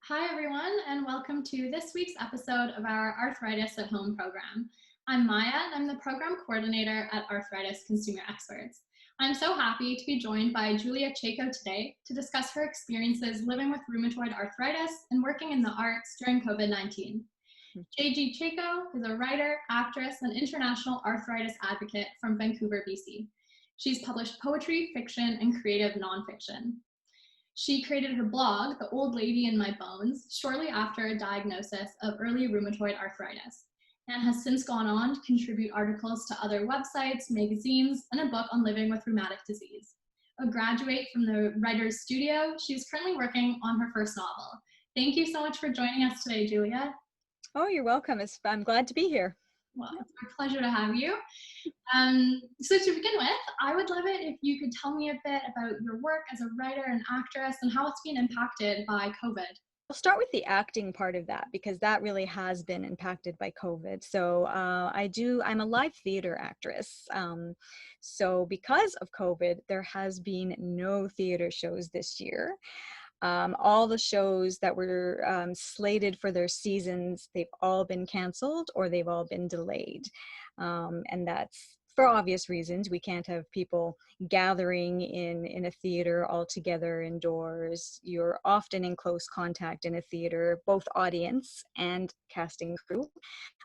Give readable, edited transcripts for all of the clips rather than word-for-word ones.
Hi, everyone, and welcome to this week's episode of our Arthritis at Home program. I'm Maya, and I'm the program coordinator at Arthritis Consumer Experts. I'm so happy to be joined by Julia Chayko today to discuss her experiences living with rheumatoid arthritis and working in the arts during COVID-19. JG Chayko is a writer, actress, and international arthritis advocate from Vancouver, BC. She's published poetry, fiction, and creative nonfiction. She created her blog, The Old Lady in My Bones, shortly after a diagnosis of early rheumatoid arthritis, and has since gone on to contribute articles to other websites, magazines, and a book on living with rheumatic disease. A graduate from the Writer's Studio, she is currently working on her first novel. Thank you so much for joining us today, Julia. Oh, you're welcome. I'm glad to be here. Well, it's our pleasure to have you. So to begin with, I would love it if you could tell me a bit about your work as a writer and actress and how it's been impacted by COVID. I'll start with the acting part of that because that really has been impacted by COVID. So I'm a live theater actress. So because of COVID, there has been no theater shows this year. All the shows that were slated for their seasons, they've all been canceled or they've all been delayed. And that's for obvious reasons. We can't have people gathering in a theater all together indoors. You're often in close contact in a theater, both audience and casting crew.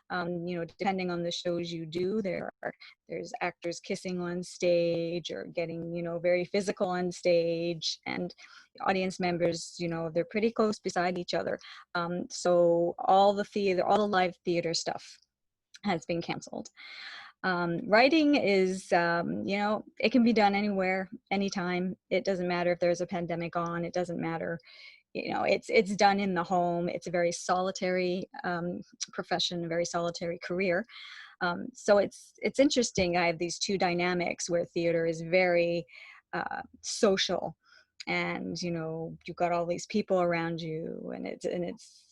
Depending on the shows you do, there's actors kissing on stage or getting, very physical on stage, and audience members, they're pretty close beside each other. So all the live theater stuff has been canceled. Writing is, it can be done anywhere, anytime. It doesn't matter if there's a pandemic on, it doesn't matter. It's done in the home. It's a very solitary profession, a very solitary career. So it's interesting. I have these two dynamics where theater is very social, and you've got all these people around you, and it's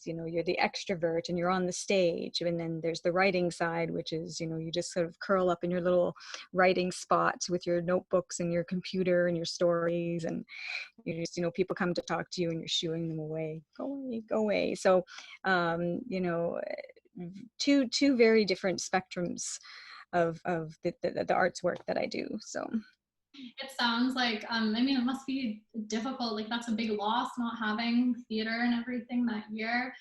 you're the extrovert and you're on the stage, and then there's the writing side, which is you just sort of curl up in your little writing spot with your notebooks and your computer and your stories, and you just people come to talk to you and you're shooing them away. Go away. So two very different spectrums of the arts work that I do. So It sounds like, it must be difficult. Like, that's a big loss not having theater and everything that year.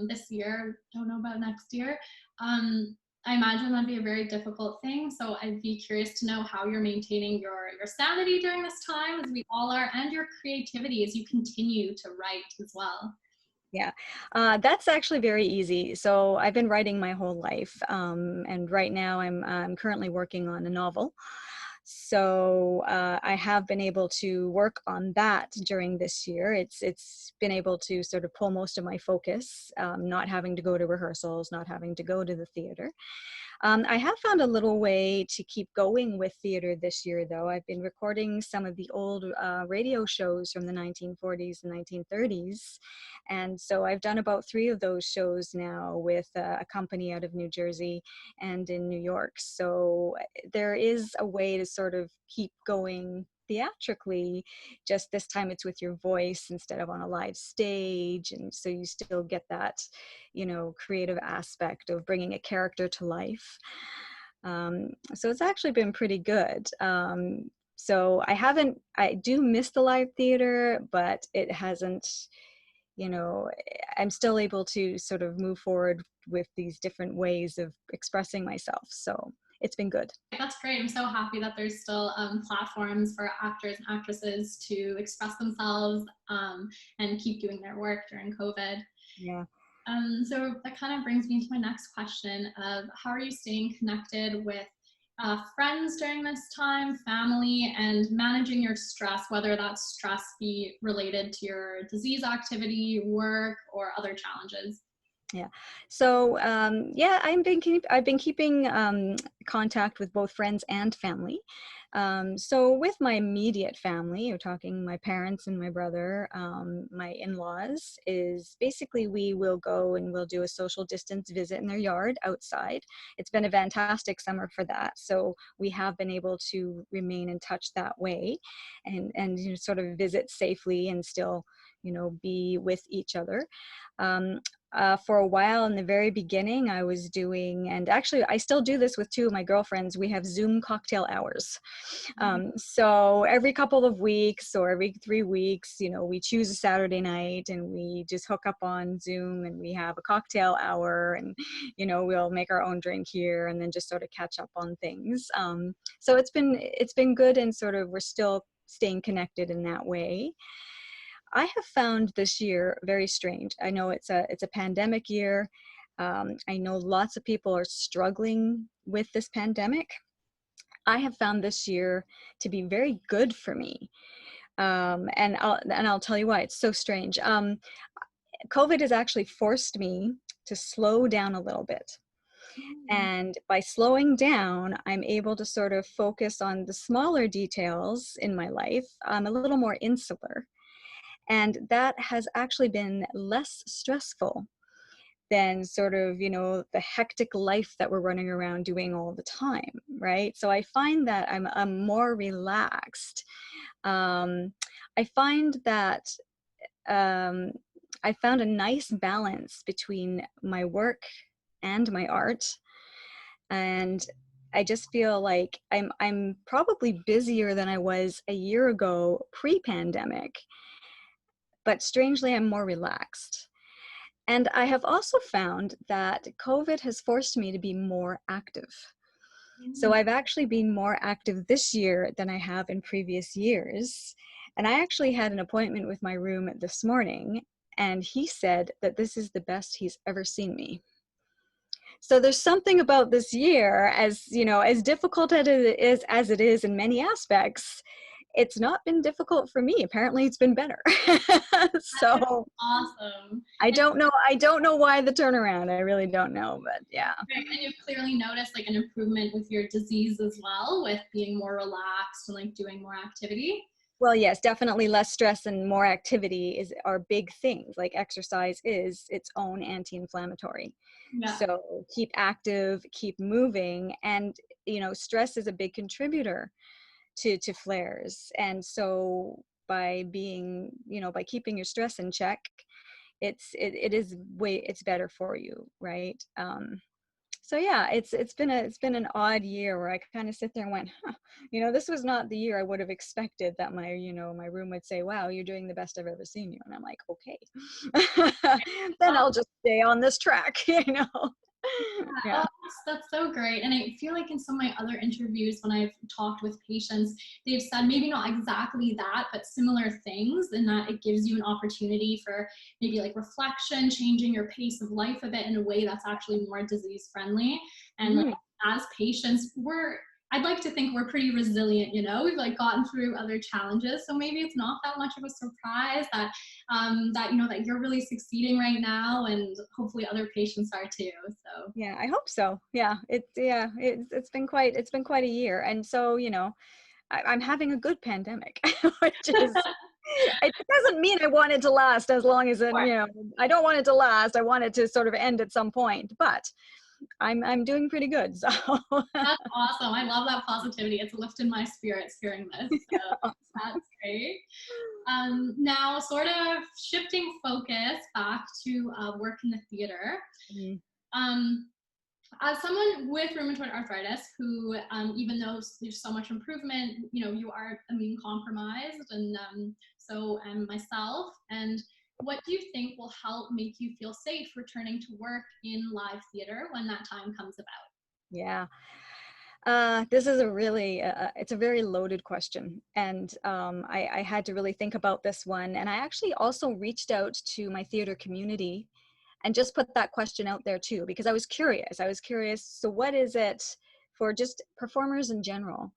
This year, don't know about next year. I imagine that'd be a very difficult thing. So I'd be curious to know how you're maintaining your sanity during this time, as we all are, and your creativity as you continue to write as well. Yeah, that's actually very easy. So I've been writing my whole life, and right now I'm currently working on a novel. So I have been able to work on that during this year. It's been able to sort of pull most of my focus, not having to go to rehearsals, not having to go to the theater. I have found a little way to keep going with theater this year, though. I've been recording some of the old radio shows from the 1940s and 1930s. And so I've done about 3 of those shows now with a company out of New Jersey and in New York. So there is a way to sort of keep going theatrically, just this time it's with your voice instead of on a live stage, and so you still get that creative aspect of bringing a character to life. So it's actually been pretty good. So I do miss the live theater, but it hasn't, I'm still able to sort of move forward with these different ways of expressing myself. So it's been good. That's great. I'm so happy that there's still platforms for actors and actresses to express themselves and keep doing their work during COVID. Yeah. So that kind of brings me to my next question of how are you staying connected with friends during this time, family, and managing your stress, whether that stress be related to your disease activity, work, or other challenges? Yeah. So I've been keeping contact with both friends and family. So with my immediate family, you're talking my parents and my brother, my in-laws, is basically we will go and we'll do a social distance visit in their yard outside. It's been a fantastic summer for that. So we have been able to remain in touch that way and sort of visit safely and still be with each other. For a while in the very beginning, I was doing, and actually I still do this with two of my girlfriends, we have Zoom cocktail hours. So every couple of weeks or every 3 weeks, we choose a Saturday night and we just hook up on Zoom and we have a cocktail hour, and, we'll make our own drink here and then just sort of catch up on things. So it's been good, and sort of we're still staying connected in that way. I have found this year very strange. I know it's a pandemic year. I know lots of people are struggling with this pandemic. I have found this year to be very good for me, and I'll tell you why. It's so strange. COVID has actually forced me to slow down a little bit. And by slowing down, I'm able to sort of focus on the smaller details in my life. I'm a little more insular. And that has actually been less stressful than sort of, the hectic life that we're running around doing all the time, right? So I find that I'm more relaxed. I find that I found a nice balance between my work and my art. And I just feel like I'm probably busier than I was a year ago pre-pandemic. But strangely, I'm more relaxed. And I have also found that COVID has forced me to be more active. So I've actually been more active this year than I have in previous years. And I actually had an appointment with my roommate this morning, and he said that this is the best he's ever seen me. So there's something about this year, as as difficult as it is in many aspects, it's not been difficult for me. Apparently it's been better. So awesome. I don't know why the turnaround. I really don't know, but yeah. Right. And you've clearly noticed like an improvement with your disease as well, with being more relaxed and like doing more activity. Well, yes, definitely less stress and more activity are big things. Like exercise is its own anti-inflammatory. Yeah. So keep active, keep moving, and stress is a big contributor to flares. And so by being, by keeping your stress in check, it's better for you, right? So yeah, it's been an odd year where I kind of sit there and went, this was not the year I would have expected that my room would say, wow, you're doing the best I've ever seen you. And I'm like, okay, then I'll just stay on this track, Yeah. Oh, that's so great. And I feel like in some of my other interviews, when I've talked with patients, they've said maybe not exactly that, but similar things, in that it gives you an opportunity for maybe like reflection, changing your pace of life a bit in a way that's actually more disease friendly. And like, as patients, I'd like to think we're pretty resilient, we've like gotten through other challenges. So maybe it's not that much of a surprise that, that you're really succeeding right now, and hopefully other patients are too. So yeah, I hope so. Yeah. It's been quite a year. And so, I'm having a good pandemic, which is, it doesn't mean I want it to last as long as it, I don't want it to last. I want it to sort of end at some point, but I'm doing pretty good. So that's awesome. I love that positivity. It's lifted my spirits hearing this. So that's great. Now, sort of shifting focus back to work in the theater. As someone with rheumatoid arthritis, who even though there's so much improvement, you are immune compromised, and so am myself. And what do you think will help make you feel safe returning to work in live theater when that time comes about? Yeah. This is it's a very loaded question. And I had to really think about this one. And I actually also reached out to my theater community and just put that question out there too, because I was curious. So what is it for just performers in general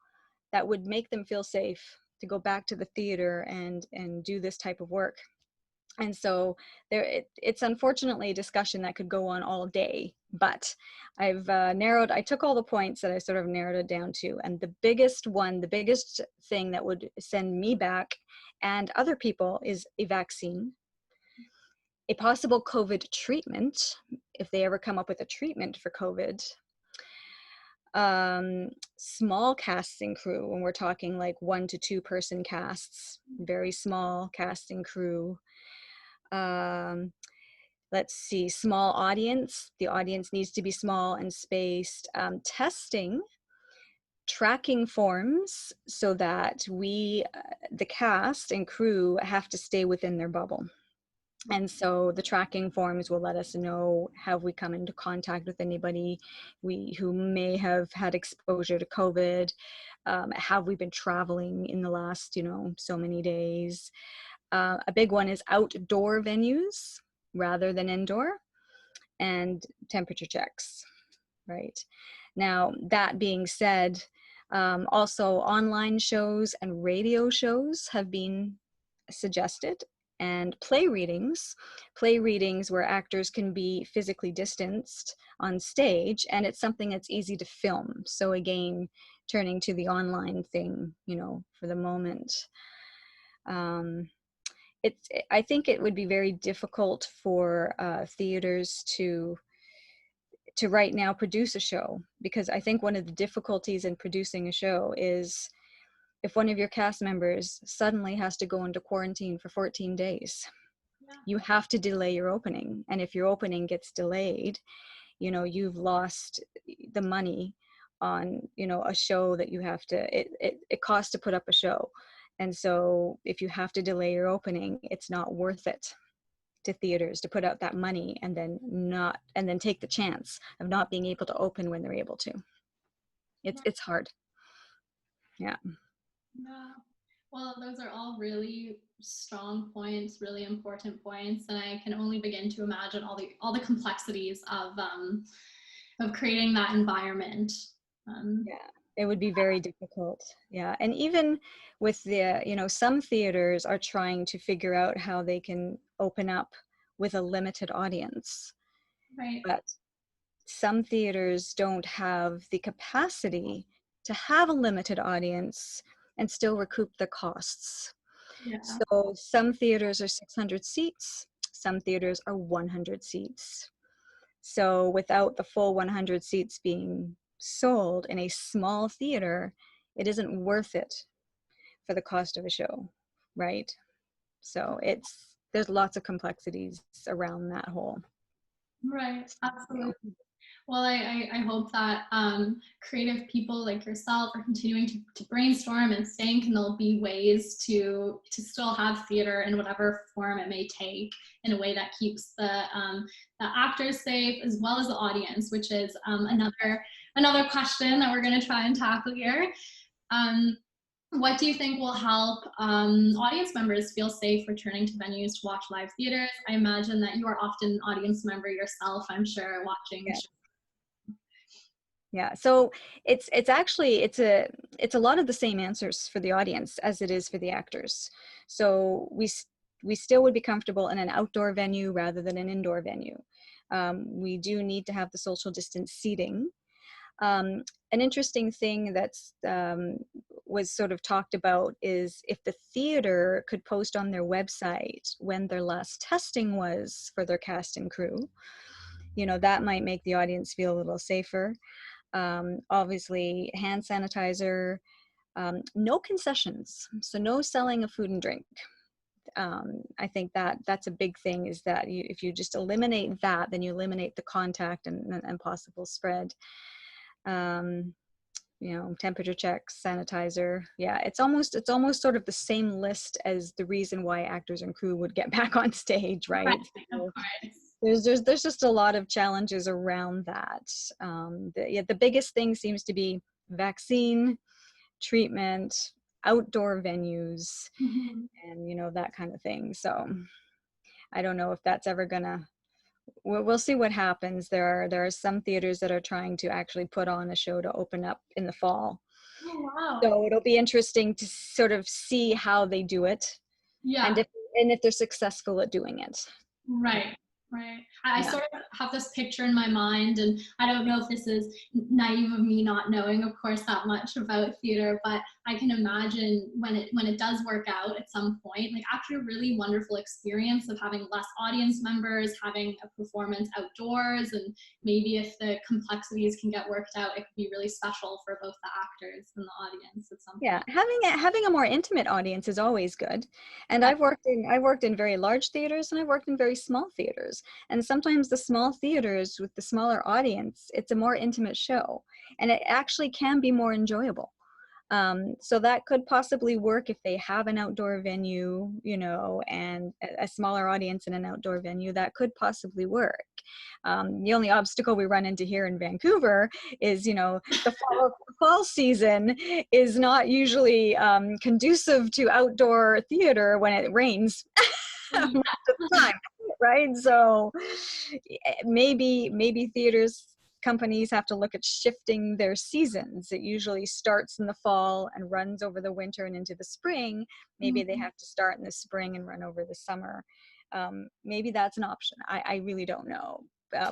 that would make them feel safe to go back to the theater and do this type of work? And so it's unfortunately a discussion that could go on all day, but I took all the points that I sort of narrowed it down to. And the biggest thing that would send me back and other people is a vaccine, a possible COVID treatment, if they ever come up with a treatment for COVID, small casting crew, when we're talking like 1 to 2 person casts, very small casting crew, Let's see, small audience. The audience needs to be small and spaced. Testing, tracking forms so that we, the cast and crew, have to stay within their bubble. And so the tracking forms will let us know, have we come into contact with anybody who may have had exposure to COVID? Have we been traveling in the last, so many days? A big one is outdoor venues rather than indoor, and temperature checks, right? Now, that being said, also online shows and radio shows have been suggested, and play readings where actors can be physically distanced on stage, and it's something that's easy to film. So again, turning to the online thing, for the moment. I think it would be very difficult for theaters to right now produce a show, because I think one of the difficulties in producing a show is if one of your cast members suddenly has to go into quarantine for 14 days, you have to delay your opening. And if your opening gets delayed, you've lost the money on, a show that you have to, it costs to put up a show. And so if you have to delay your opening, it's not worth it to theaters to put out that money and then take the chance of not being able to open when they're able to. It's hard. Yeah. Well, those are all really strong points, really important points, and I can only begin to imagine all the complexities of creating that environment. Yeah, it would be very difficult. Yeah, and even with the, some theaters are trying to figure out how they can open up with a limited audience. Right. But some theaters don't have the capacity to have a limited audience and still recoup the costs. Yeah. So some theaters are 600 seats, some theaters are 100 seats. So without the full 100 seats being sold in a small theater, it isn't worth it for the cost of a show, right? So there's lots of complexities around that whole. Right, absolutely. Well, I hope that creative people like yourself are continuing to brainstorm and think, and there'll be ways to still have theater in whatever form it may take, in a way that keeps the actors safe as well as the audience, which is another question that we're going to try and tackle here. What do you think will help audience members feel safe returning to venues to watch live theaters? I imagine that you are often an audience member yourself, I'm sure, watching. Yeah. Yeah, so it's a lot of the same answers for the audience as it is for the actors. So we still would be comfortable in an outdoor venue rather than an indoor venue. We do need to have the social distance seating. An interesting thing that's was sort of talked about is if the theater could post on their website when their last testing was for their cast and crew, that might make the audience feel a little safer. Obviously, hand sanitizer, no concessions, so no selling of food and drink. I think that's a big thing, is that if you just eliminate that, then you eliminate the contact and possible spread. Temperature checks, sanitizer. Yeah, it's almost sort of the same list as the reason why actors and crew would get back on stage, right? Of course. There's just a lot of challenges around that. The biggest thing seems to be vaccine, treatment, outdoor venues, and that kind of thing. So I don't know if that's ever gonna. We'll see what happens. There are some theaters that are trying to actually put on a show to open up in the fall. Oh, wow. So it'll be interesting to sort of see how they do it. Yeah. And if they're successful at doing it. Right. Right. I Yeah. sort of have this picture in my mind, and I don't know if this is naive of me not knowing, of course, that much about theater, but I can imagine when it does work out at some point, like after a really wonderful experience of having less audience members, having a performance outdoors, and maybe if the complexities can get worked out, it could be really special for both the actors and the audience at some Yeah, point. having a more intimate audience is always good. And I've worked in very large theaters, and I've worked in very small theaters. And sometimes the small theaters with the smaller audience, it's a more intimate show, and it actually can be more enjoyable. So that could possibly work if they have an outdoor venue, you know, and a smaller audience in an outdoor venue. That could possibly work. The only obstacle we run into here in Vancouver is, you know, the fall season is not usually conducive to outdoor theater when it rains most of the time, right? So maybe theaters companies have to look at shifting their seasons. It usually starts in the fall and runs over the winter and into the spring. Maybe they have to start in the spring and run over the summer. Maybe that's an option. I really don't know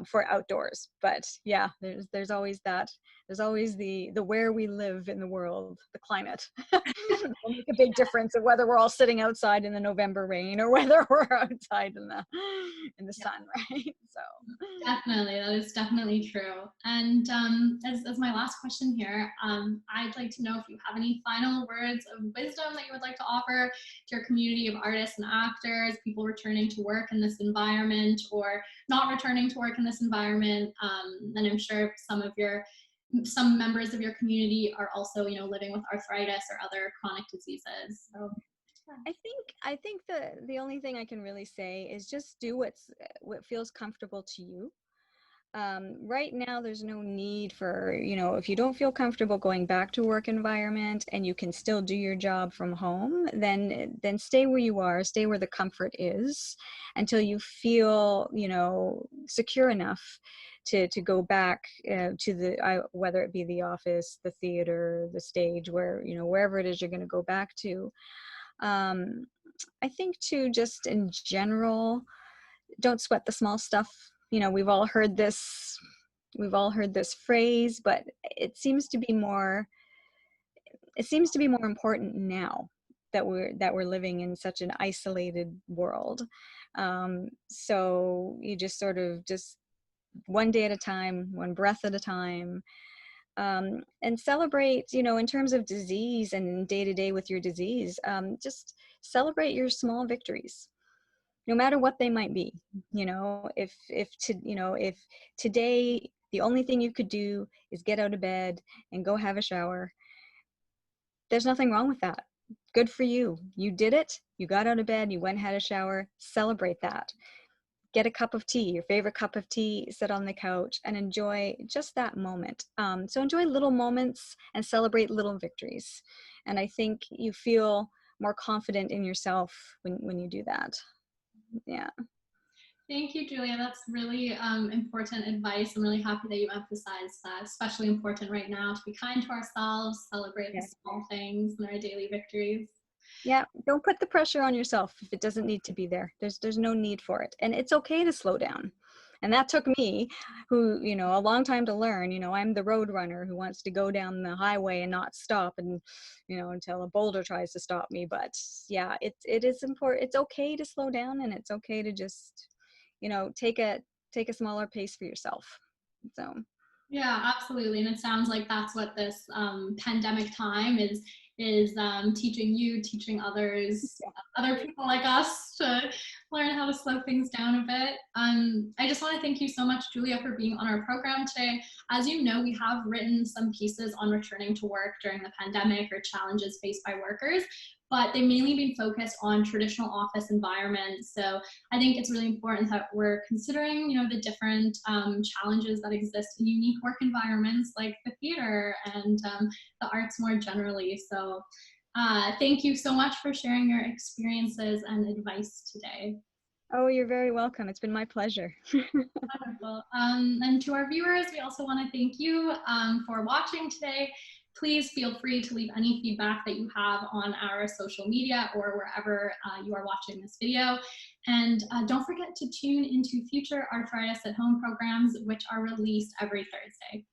for outdoors, but yeah, there's always that. There's always the where we live in the world, the climate will make a big difference of whether we're all sitting outside in the November rain or whether we're outside in the sun, right? So Definitely, that is definitely true. And as my last question here, I'd like to know if you have any final words of wisdom that you would like to offer to your community of artists and actors, people returning to work in this environment or not returning to work in this environment. And I'm sure some members of your community are also, you know, living with arthritis or other chronic diseases. So, I think the only thing I can really say is just do what feels comfortable to you. Right now, there's no need for, you know, if you don't feel comfortable going back to work environment and you can still do your job from home, then stay where you are, stay where the comfort is until you feel, you know, secure enough to go back to whether it be the office, the theater, the stage, where, you know, wherever it is you're going to go back to. I think too, just in general, don't sweat the small stuff. You know, we've all heard this phrase, but it seems to be more important now that we're living in such an isolated world. So you just sort of just one day at a time, one breath at a time, and celebrate, you know, in terms of disease and day to day with your disease, just celebrate your small victories, no matter what they might be. You know, if today the only thing you could do is get out of bed and go have a shower, there's nothing wrong with that. Good for you. You did it. You got out of bed, you went and had a shower. Celebrate that. Get a cup of tea, your favorite cup of tea, sit on the couch and enjoy just that moment. So enjoy little moments and celebrate little victories. And I think you feel more confident in yourself when you do that. Yeah. thank you, Julia. That's really important advice. I'm really happy that you emphasized that, especially important right now to be kind to ourselves, celebrate the small things and our daily victories. Yeah, don't put the pressure on yourself if it doesn't need to be there. There's no need for it. And it's okay to slow down. And that took me, who, you know, a long time to learn. You know, I'm the road runner who wants to go down the highway and not stop, and, you know, until a boulder tries to stop me. But yeah, it is important. It's okay to slow down, and it's okay to just, you know, take a smaller pace for yourself. So Yeah, absolutely. And it sounds like that's what this pandemic time is teaching you, teaching others, other people like us to learn how to slow things down a bit. I just want to thank you so much, Julia, for being on our program today. As you know, we have written some pieces on returning to work during the pandemic or challenges faced by workers, but they've mainly been focused on traditional office environments. So I think it's really important that we're considering, you know, the different challenges that exist in unique work environments like the theater and the arts more generally. So thank you so much for sharing your experiences and advice today. oh, you're very welcome. It's been my pleasure. Wonderful. And to our viewers, we also want to thank you for watching today. Please feel free to leave any feedback that you have on our social media or wherever you are watching this video. And don't forget to tune into future Arthritis at Home programs, which are released every Thursday.